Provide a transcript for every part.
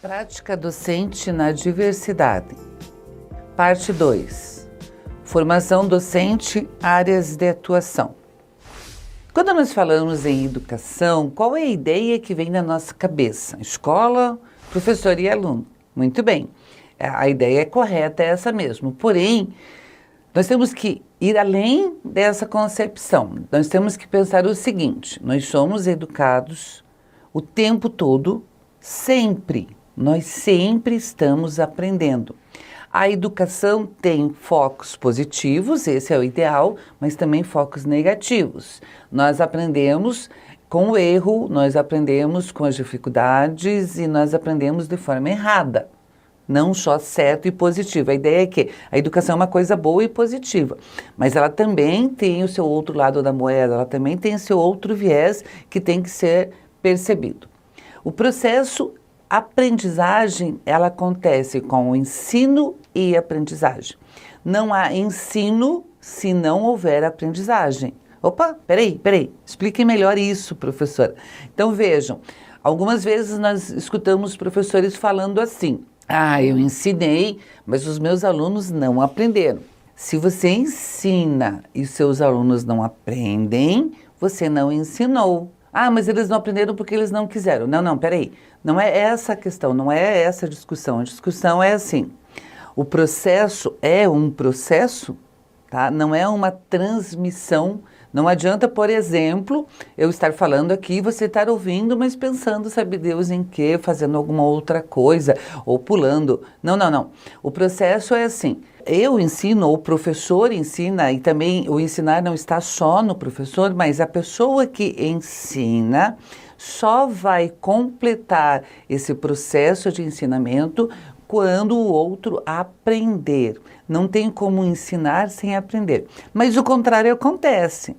Prática docente na diversidade. Parte 2. Formação docente, áreas de atuação. Quando nós falamos em educação, qual é a ideia que vem na nossa cabeça? Escola, professor e aluno. Muito bem, a ideia é correta, é essa mesmo. Porém, nós temos que ir além dessa concepção. Nós temos que pensar o seguinte: nós somos educados o tempo todo, sempre. Nós sempre estamos aprendendo. A educação tem focos positivos, esse é o ideal, mas também focos negativos. Nós aprendemos com o erro, nós aprendemos com as dificuldades e nós aprendemos de forma errada. Não só certo e positivo. A ideia é que a educação é uma coisa boa e positiva, mas ela também tem o seu outro lado da moeda, ela também tem o seu outro viés que tem que ser percebido. O processo aprendizagem, ela acontece com o ensino e aprendizagem. Não há ensino se não houver aprendizagem. Opa, peraí, explique melhor isso, professora. Então vejam, algumas vezes nós escutamos professores falando assim: eu ensinei, mas os meus alunos não aprenderam. Se você ensina e seus alunos não aprendem, você não ensinou. Mas eles não aprenderam porque eles não quiseram. Não, peraí. Não é essa a questão, não é essa a discussão. A discussão é assim: o processo é um processo, tá? Não é uma transmissão. Não adianta, por exemplo, eu estar falando aqui e você estar ouvindo, mas pensando, sabe Deus em quê, fazendo alguma outra coisa, ou pulando. Não. O processo é assim: eu ensino, o professor ensina, e também o ensinar não está só no professor, mas a pessoa que ensina só vai completar esse processo de ensinamento quando o outro aprender. Não tem como ensinar sem aprender. Mas o contrário acontece.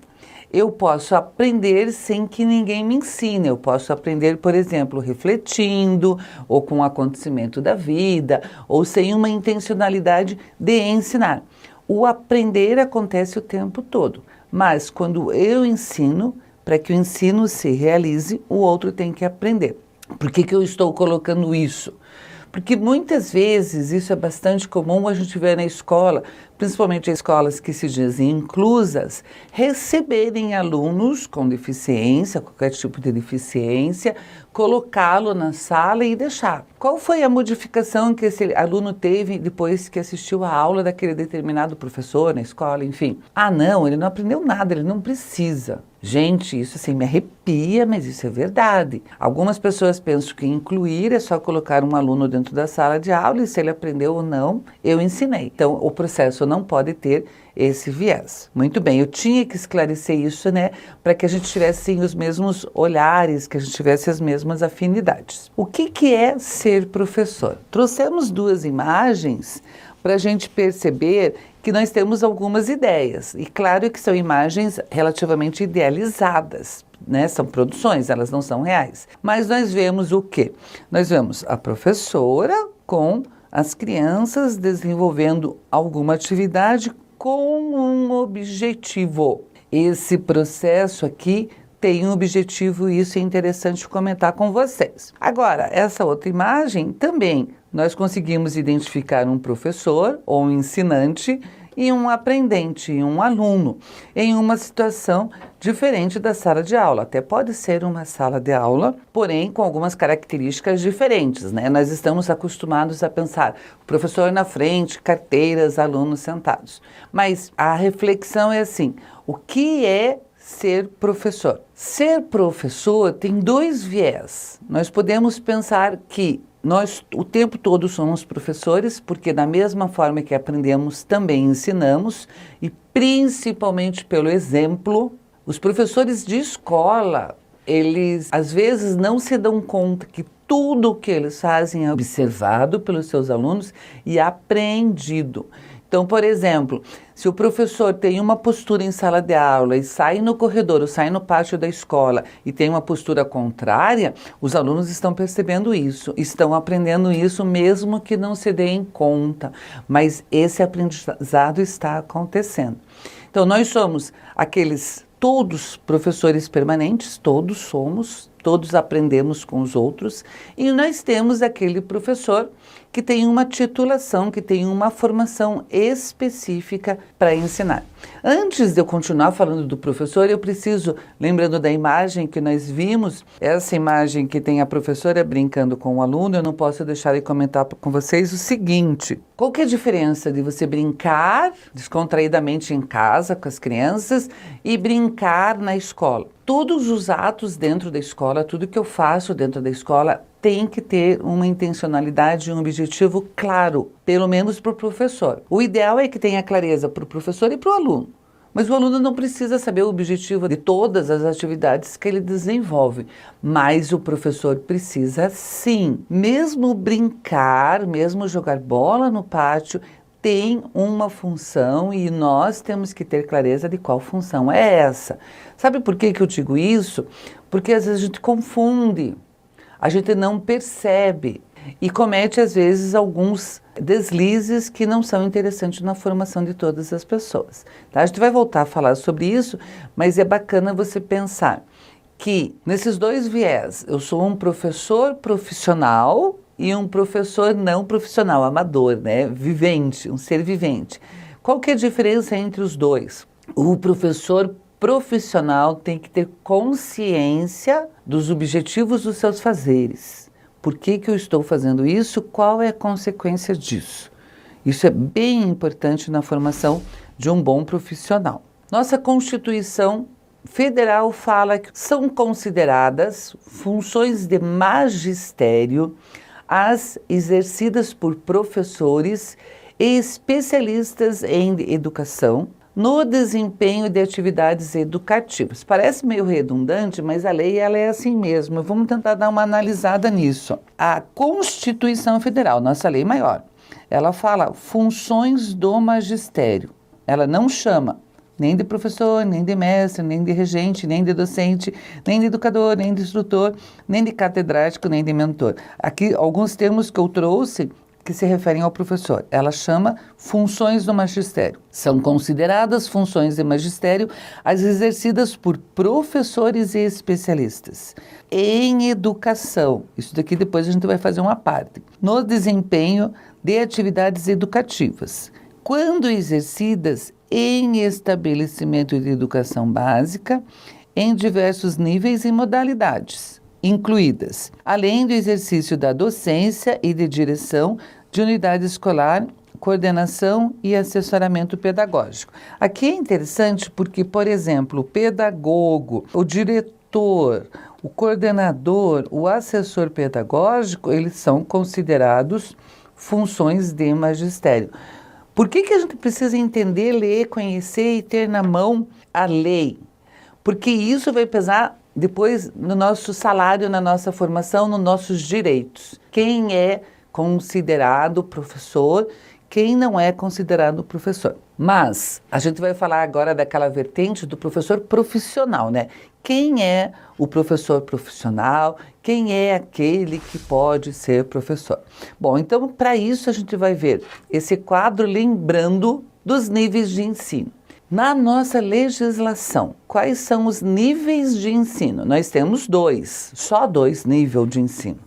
Eu posso aprender sem que ninguém me ensine. Eu posso aprender, por exemplo, refletindo, ou com o acontecimento da vida, ou sem uma intencionalidade de ensinar. O aprender acontece o tempo todo. Mas quando eu ensino, para que o ensino se realize, o outro tem que aprender. Por que eu estou colocando isso? Porque muitas vezes, isso é bastante comum a gente ver na escola, principalmente escolas que se dizem inclusas, receberem alunos com deficiência, qualquer tipo de deficiência, colocá-lo na sala e deixar. Qual foi a modificação que esse aluno teve depois que assistiu a aula daquele determinado professor na escola, enfim? Não, ele não aprendeu nada, ele não precisa. Gente, isso assim me arrepia, mas isso é verdade. Algumas pessoas pensam que incluir é só colocar um aluno dentro da sala de aula e se ele aprendeu ou não, eu ensinei. Então, o processo não pode ter esse viés. Muito bem, eu tinha que esclarecer isso, né, para que a gente tivesse sim, os mesmos olhares, que a gente tivesse as mesmas afinidades. O que é ser professor? Trouxemos duas imagens para a gente perceber que nós temos algumas ideias. E claro que são imagens relativamente idealizadas, né? São produções, elas não são reais. Mas nós vemos o quê? Nós vemos a professora com as crianças desenvolvendo alguma atividade com um objetivo. Esse processo aqui tem um objetivo e isso é interessante comentar com vocês. Agora, essa outra imagem também nós conseguimos identificar um professor ou um ensinante e um aprendente, um aluno, em uma situação diferente da sala de aula. Até pode ser uma sala de aula, porém com algumas características diferentes, né? Nós estamos acostumados a pensar o professor na frente, carteiras, alunos sentados. Mas a reflexão é assim: o que é ser professor? Ser professor tem dois viés. Nós podemos pensar que nós o tempo todo somos professores, porque da mesma forma que aprendemos, também ensinamos, e principalmente pelo exemplo. Os professores de escola, eles às vezes não se dão conta que tudo o que eles fazem é observado pelos seus alunos e aprendido. Então, por exemplo, se o professor tem uma postura em sala de aula e sai no corredor ou sai no pátio da escola e tem uma postura contrária, os alunos estão percebendo isso, estão aprendendo isso mesmo que não se deem conta, mas esse aprendizado está acontecendo. Então, nós somos aqueles todos professores permanentes, todos somos, todos aprendemos com os outros, e nós temos aquele professor que tem uma titulação, que tem uma formação específica para ensinar. Antes de eu continuar falando do professor, eu preciso, lembrando da imagem que nós vimos, essa imagem que tem a professora brincando com o aluno, eu não posso deixar de comentar com vocês o seguinte: qual que é a diferença de você brincar descontraídamente em casa com as crianças e brincar na escola? Todos os atos dentro da escola, tudo que eu faço dentro da escola tem que ter uma intencionalidade e um objetivo claro, pelo menos para o professor. O ideal é que tenha clareza para o professor e para o aluno. Mas o aluno não precisa saber o objetivo de todas as atividades que ele desenvolve. Mas o professor precisa sim. Mesmo brincar, mesmo jogar bola no pátio, tem uma função e nós temos que ter clareza de qual função é essa. Sabe por que eu digo isso? Porque às vezes a gente confunde, a gente não percebe e comete às vezes alguns deslizes que não são interessantes na formação de todas as pessoas. Tá? A gente vai voltar a falar sobre isso, mas é bacana você pensar que nesses dois viés, eu sou um professor profissional e um professor não profissional, amador, né? Vivente, um ser vivente. Qual que é a diferença entre os dois? O professor profissional tem que ter consciência dos objetivos dos seus fazeres. Por que eu estou fazendo isso? Qual é a consequência disso? Isso é bem importante na formação de um bom profissional. Nossa Constituição Federal fala que são consideradas funções de magistério as exercidas por professores e especialistas em educação no desempenho de atividades educativas. Parece meio redundante, mas a lei ela é assim mesmo. Vamos tentar dar uma analisada nisso. A Constituição Federal, nossa lei maior, ela fala funções do magistério. Ela não chama nem de professor, nem de mestre, nem de regente, nem de docente, nem de educador, nem de instrutor, nem de catedrático, nem de mentor. Aqui, alguns termos que eu trouxe que se referem ao professor. Ela chama funções do magistério. São consideradas funções de magistério as exercidas por professores e especialistas em educação. Isso daqui depois a gente vai fazer uma parte. No desempenho de atividades educativas, quando exercidas em estabelecimento de educação básica, em diversos níveis e modalidades, incluídas, além do exercício da docência e de direção de unidade escolar, coordenação e assessoramento pedagógico. Aqui é interessante porque, por exemplo, o pedagogo, o diretor, o coordenador, o assessor pedagógico, eles são considerados funções de magistério. Por que a gente precisa entender, ler, conhecer e ter na mão a lei? Porque isso vai pesar depois no nosso salário, na nossa formação, nos nossos direitos. Quem é considerado professor, quem não é considerado professor. Mas a gente vai falar agora daquela vertente do professor profissional, né? Quem é o professor profissional? Quem é aquele que pode ser professor? Bom, então para isso a gente vai ver esse quadro lembrando dos níveis de ensino. Na nossa legislação, quais são os níveis de ensino? Nós temos só dois níveis de ensino,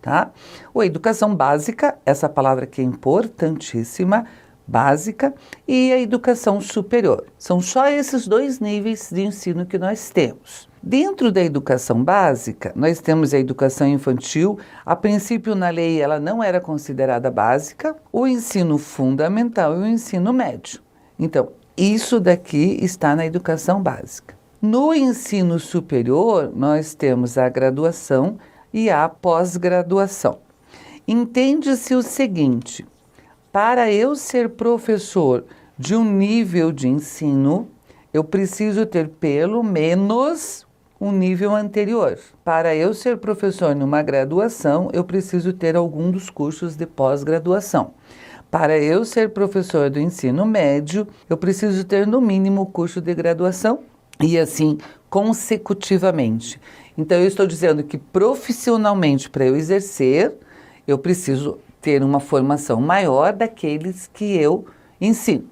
tá? A educação básica, essa palavra que é importantíssima, básica, e a educação superior. São só esses dois níveis de ensino que nós temos. Dentro da educação básica, nós temos a educação infantil. A princípio, na lei, ela não era considerada básica, o ensino fundamental e o ensino médio. Então, isso daqui está na educação básica. No ensino superior, nós temos a graduação e a pós-graduação. Entende-se o seguinte: para eu ser professor de um nível de ensino, eu preciso ter pelo menos um nível anterior. Para eu ser professor numa graduação, eu preciso ter algum dos cursos de pós-graduação. Para eu ser professor do ensino médio, eu preciso ter no mínimo o curso de graduação e assim consecutivamente. Então eu estou dizendo que profissionalmente, para eu exercer, eu preciso ter uma formação maior daqueles que eu ensino.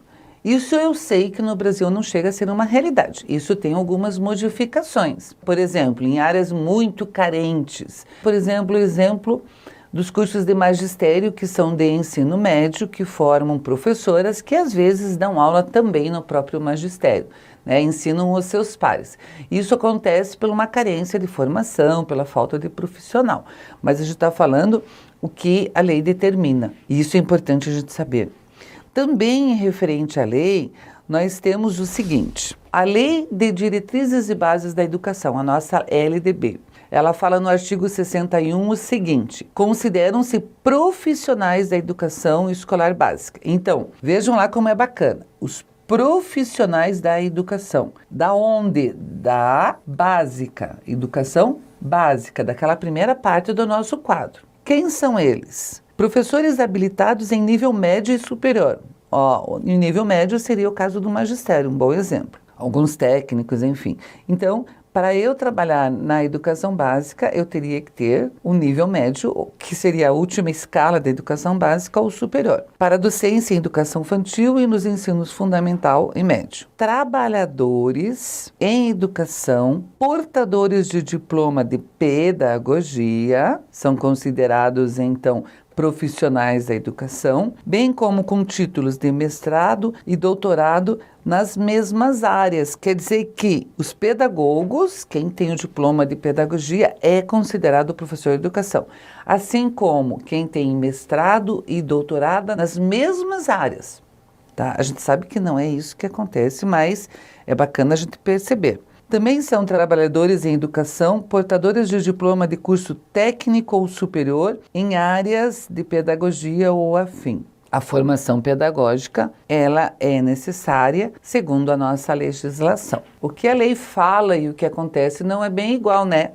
Isso eu sei que no Brasil não chega a ser uma realidade. Isso tem algumas modificações. Por exemplo, em áreas muito carentes. Por exemplo, o exemplo dos cursos de magistério que são de ensino médio, que formam professoras que às vezes dão aula também no próprio magistério, né? Ensinam os seus pares. Isso acontece por uma carência de formação, pela falta de profissional. Mas a gente está falando o que a lei determina. E isso é importante a gente saber. Também referente à lei, nós temos o seguinte: a Lei de Diretrizes e Bases da Educação, a nossa LDB. Ela fala no artigo 61 o seguinte: consideram-se profissionais da educação escolar básica. Então, vejam lá como é bacana. Os profissionais da educação. Da onde? Da básica. Educação básica, daquela primeira parte do nosso quadro. Quem são eles? Professores habilitados em nível médio e superior. Em nível médio seria o caso do magistério, um bom exemplo. Alguns técnicos, enfim. Então, para eu trabalhar na educação básica, eu teria que ter um nível médio, que seria a última escala da educação básica, ou superior. Para docência em educação infantil e nos ensinos fundamental e médio. Trabalhadores em educação, portadores de diploma de pedagogia, são considerados, então, profissionais da educação, bem como com títulos de mestrado e doutorado nas mesmas áreas. Quer dizer que os pedagogos, quem tem o diploma de pedagogia, é considerado professor de educação, assim como quem tem mestrado e doutorado nas mesmas áreas. Tá? A gente sabe que não é isso que acontece, mas é bacana a gente perceber. Também são trabalhadores em educação, portadores de diploma de curso técnico ou superior em áreas de pedagogia ou afim. A formação pedagógica, ela é necessária segundo a nossa legislação. O que a lei fala e o que acontece não é bem igual, né?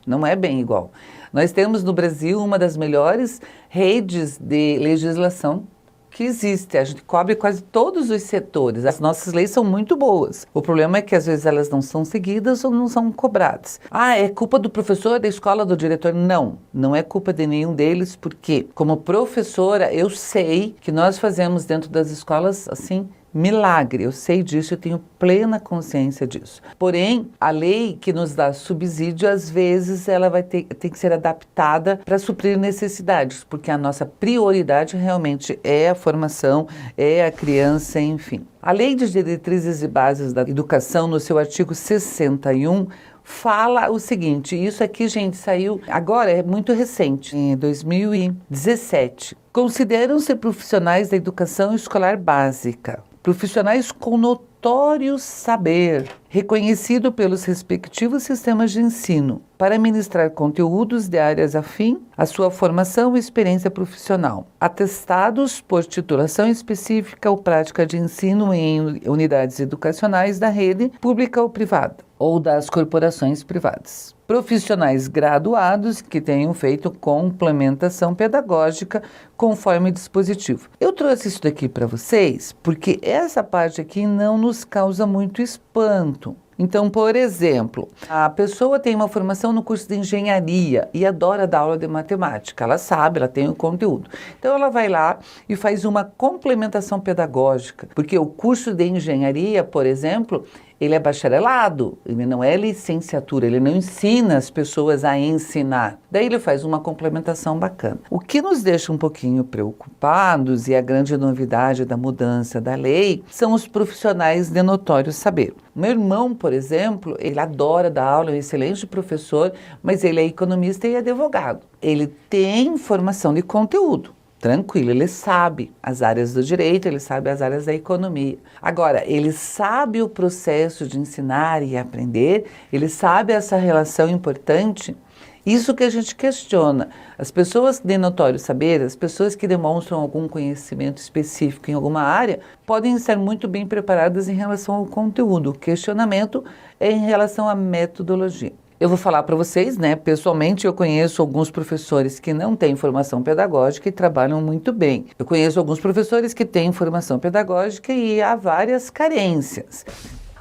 Não é bem igual. Nós temos no Brasil uma das melhores redes de legislação que existe. A gente cobre quase todos os setores. As nossas leis são muito boas. O problema é que às vezes elas não são seguidas ou não são cobradas. É culpa do professor, da escola, do diretor? Não é culpa de nenhum deles, porque como professora eu sei que nós fazemos dentro das escolas assim milagre, eu sei disso, eu tenho plena consciência disso. Porém, a lei que nos dá subsídio, às vezes, ela vai ter que ser adaptada para suprir necessidades, porque a nossa prioridade realmente é a formação, é a criança, enfim. A Lei de Diretrizes e Bases da Educação, no seu artigo 61, fala o seguinte, isso aqui, gente, saiu agora, é muito recente, em 2017. Consideram-se profissionais da educação escolar básica, profissionais com notório saber, reconhecido pelos respectivos sistemas de ensino, para ministrar conteúdos de áreas afim à sua formação e experiência profissional, atestados por titulação específica ou prática de ensino em unidades educacionais da rede pública ou privada, ou das corporações privadas. Profissionais graduados que tenham feito complementação pedagógica conforme dispositivo. Eu trouxe isso daqui para vocês porque essa parte aqui não nos causa muito espanto. Então, por exemplo, a pessoa tem uma formação no curso de engenharia e adora dar aula de matemática. Ela sabe, ela tem o conteúdo. Então, ela vai lá e faz uma complementação pedagógica, porque o curso de engenharia, por exemplo, ele é bacharelado, ele não é licenciatura, ele não ensina as pessoas a ensinar. Daí ele faz uma complementação bacana. O que nos deixa um pouquinho preocupados, e a grande novidade da mudança da lei, são os profissionais de notório saber. Meu irmão, por exemplo, ele adora dar aula, é um excelente professor, mas ele é economista e advogado. Ele tem formação de conteúdo. Tranquilo, ele sabe as áreas do direito, ele sabe as áreas da economia. Agora, ele sabe o processo de ensinar e aprender, ele sabe essa relação importante. Isso que a gente questiona. As pessoas de notório saber, as pessoas que demonstram algum conhecimento específico em alguma área, podem estar muito bem preparadas em relação ao conteúdo. O questionamento é em relação à metodologia. Eu vou falar para vocês, né? Pessoalmente, eu conheço alguns professores que não têm formação pedagógica e trabalham muito bem. Eu conheço alguns professores que têm formação pedagógica e há várias carências.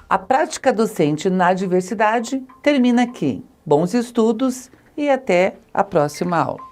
A prática docente na diversidade termina aqui. Bons estudos e até a próxima aula.